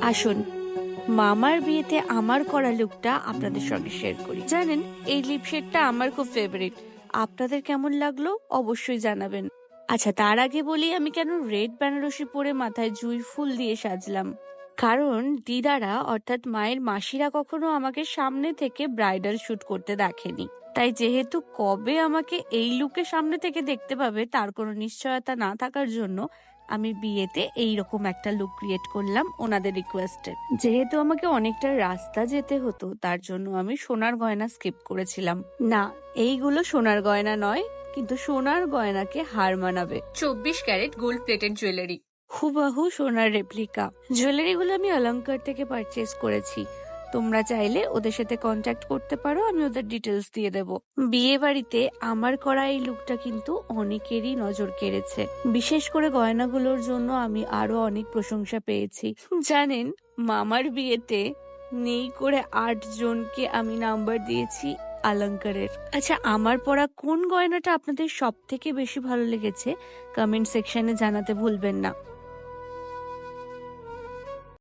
আসুন মামার বিয়েতে আমার করা লুকটা আপনাদের সঙ্গে শেয়ার করি। জানেন, এই লিপ শেডটা আমার খুব ফেভারিট। আপনাদের কেমন লাগলো অবশ্যই জানাবেন। আচ্ছা, তার আগে বলি আমি কেন রেড বেনারসি পরে মাথায় জুঁই ফুল দিয়ে সাজলাম। কারণ দিদারা অর্থাৎ মায়ের মাসিরা কখনো আমাকে সামনে থেকে ব্রাইডাল শুট করতে দেখেনি। তাই যেহেতু কবে আমাকে এই লুকে সামনে থেকে দেখতে পাবে তার কোনো নিশ্চয়তা না থাকার জন্য আমি বিয়েতে এইরকম একটা লুক ক্রিয়েট করলাম ওনাদের রিকোয়েস্টে। যেহেতু আমাকে অনেকটা রাস্তা যেতে হতো তার জন্য আমি সোনার গয়না স্কিপ করেছিলাম। না, এইগুলো সোনার গয়না নয়, কিন্তু সোনার গয়নাকে হার মানাবে। 24 ক্যারেট গোল্ড প্লেটেড জুয়েলারি, হুবাহু সোনার রেপ্লিকা। জুয়েলারিগুলো আমি অলংকার থেকে পারচেজ করেছি। তোমরা চাইলে ওদের সাথে কন্ট্যাক্ট করতে পারো, আমি ওদের ডিটেলস দিয়ে দেব। বিয়ে বাড়িতে আমার করা এই লুকটা কিন্তু অনেকেরই নজর কেড়েছে। বিশেষ করে গয়নাগুলোর জন্য আমি আরো অনেক প্রশংসা পেয়েছি। জানেন, মামার বিয়েতে নেই করে 8 জনকে আমি নাম্বার দিয়েছি অলংকারের। আচ্ছা, আমার পরা কোন গয়নাটা আপনাদের সব থেকে বেশি ভালো লেগেছে কমেন্ট সেকশনে জানাতে ভুলবেন না।